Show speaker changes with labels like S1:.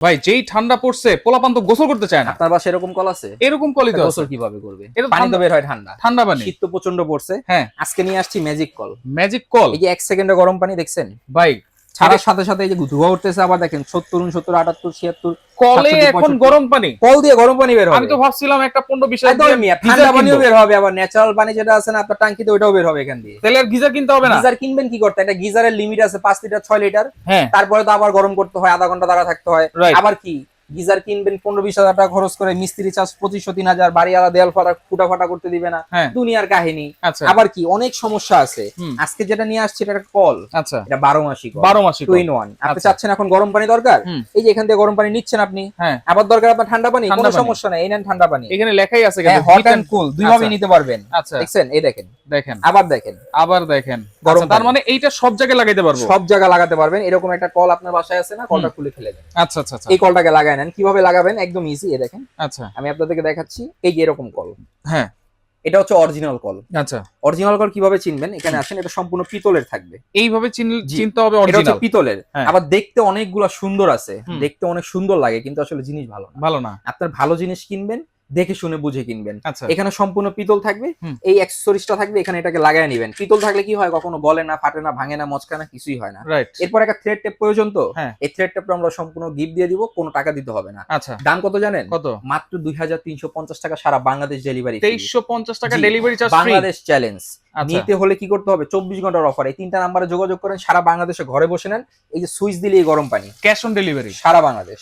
S1: ভাই যেই ঠান্ডা পড়ছে পোলাপান তো গোসল করতে চায় না।
S2: আপনার বাসায় এরকম কল আছে?
S1: এরকম কলই তো
S2: গোসল
S1: আছে।
S2: কিভাবে করবে?
S1: এটা তো
S2: পানি তো
S1: ঠান্ডা-
S2: বের হয় ঠান্ডা।
S1: ঠান্ডা পানি।
S2: শীত তো প্রচন্ড পড়ছে।
S1: হ্যাঁ,
S2: আজকে নিয়ে আসছি ম্যাজিক কল।
S1: Magic call.
S2: এই যে 1 সেকেন্ডে গরম পানি দেখছেন?
S1: ভাই
S2: ছাড়ার সাথে সাথে এই যে ধোঁয়া উঠতেছে, আবার দেখেন 70 69 78 76
S1: কলে
S2: 67,
S1: এখন
S2: 65
S1: গরম পানি।
S2: কল দিয়ে গরম পানি বের হবে।
S1: আমি তো ভাবছিলাম একটা 15-20 হাজার
S2: একদম
S1: দিয়ে
S2: মিয়া,
S1: গিজার
S2: ঠান্ডা পানিও
S1: কিনবো।
S2: বের হবে, আবার ন্যাচারাল পানি যেটা আছে না আপনার টাঙ্কিতে, ওইটাও বের হবে এখান দিয়ে।
S1: তাহলে আর গিজার কিনতে হবে না।
S2: গিজার কিনবেন কি করতে? একটা গিজারের লিমিট আছে 5 লিটার 6 লিটার।
S1: হ্যাঁ,
S2: তারপরে তো আবার গরম করতে হয়, আধা ঘন্টা দাঁড়া থাকতে হয়।
S1: Right.
S2: আবার কি গিজার কিনবেন 15-20 হাজার টাকা খরচ করে, মিস্ত্রি চার্জ 2500-3000, বাড়িওয়ালা দেয়াল ফুটা ফাটা করতে দিবে না,
S1: হ্যাঁ।
S2: দুনিয়ার কাহিনী।
S1: আচ্ছা।
S2: আবার কি অনেক সমস্যা আছে।
S1: হুম।
S2: আজকে যেটা নিয়ে আসছে এটা একটা কল,
S1: আচ্ছা।
S2: এটা 12 মাসি কল,
S1: 12 মাসি কল।
S2: 2 in 1। আপনি
S1: আচ্ছা।
S2: চাচ্ছেন এখন গরম পানি দরকার,
S1: হুম।
S2: এই যে এখান থেকে গরম পানি নিচ্ছেন আপনি।
S1: হ্যাঁ,
S2: আবার দরকার আপনার ঠান্ডা পানি,
S1: ঠান্ডা
S2: কোনো
S1: পানি।
S2: সমস্যা নাই, এই নেন ঠান্ডা পানি।
S1: এখানে লেখাই আছে
S2: হ্যাঁ,
S1: কিন্তু
S2: hot
S1: heat and-
S2: and cool দুই ভাবে
S1: আচ্ছা।
S2: নিতে পারবেন।
S1: আচ্ছা।
S2: দেখছেন? এই দেখেন,
S1: দেখেন,
S2: আবার দেখেন,
S1: আবার দেখেন
S2: গরম
S1: আচ্ছা, তার
S2: পানি।
S1: মানে এইটা সব জায়গায় লাগাইতে পারবো।
S2: সব জায়গায় লাগাতে পারবেন। এরকম একটা কল আপনার বাসায় আছে না, কলটা খুলে ফেলে দেন।
S1: আচ্ছা আচ্ছা আচ্ছা।
S2: এই কলটাকে লাগায় নেন। কিভাবে লাগাবেন? একদম ইজি। এই দেখেন,
S1: আচ্ছা।
S2: আমি আপনাদেরকে দেখাচ্ছি। এই যে এরকম কল,
S1: হ্যাঁ।
S2: এটা হচ্ছে অরিজিনাল কল।
S1: আচ্ছা।
S2: অরিজিনাল কল কিভাবে চিনবেন? এখানে আসেন, এটা সম্পূর্ণ পিতলের থাকবে।
S1: এইভাবে
S2: জি।
S1: চিনতে হবে
S2: এটা হচ্ছে
S1: অরিজিনাল।
S2: পিতলের।
S1: হ্যাঁ।
S2: আবার দেখতে অনেকগুলা সুন্দর আছে,
S1: হুম।
S2: দেখতে অনেক সুন্দর লাগে, কিন্তু আসলে জিনিস ভালো না।
S1: ভালো না।
S2: আপনার ভালো জিনিস কিনবেন, দেখে শুনে বুঝে কিনবেন।
S1: আচ্ছা।
S2: এখানে সম্পূর্ণ পিতল থাকবে।
S1: হুম।
S2: এই অ্যাক্সেসরিজটা থাকবে এখানে, এটাকে লাগায় নেবেন। পিতল থাকলে কি হয়? কখনো গলে না, ফাটে না, ভাঙে না, মচকা না, কিছুই হয় না।
S1: রাইট।
S2: এরপর একটা থ্রেড টেপ প্রয়োজন তো।
S1: হ্যাঁ।
S2: এই থ্রেড টেপটা আমরা সম্পূর্ণ গিফট দিয়ে দিব, কোনো টাকা দিতে হবে না।
S1: আচ্ছা।
S2: দাম কত জানেন?
S1: কত?
S2: মাত্র 2350 টাকা, সারা বাংলাদেশ ডেলিভারি।
S1: 2350 টাকা
S2: জি,
S1: delivery charge free.
S2: Bangladesh challenge.
S1: আচ্ছা।
S2: নিতে হলে কি করতে হবে? 24 ঘন্টার অফার। এই 3টা নাম্বারে যোগাযোগ করেন, সারা বাংলাদেশে ঘরে বসে নেন। এই যে সুইচ দিলেই গরম পানি,
S1: ক্যাশ অন ডেলিভারি।
S2: সারা বাংলাদেশ।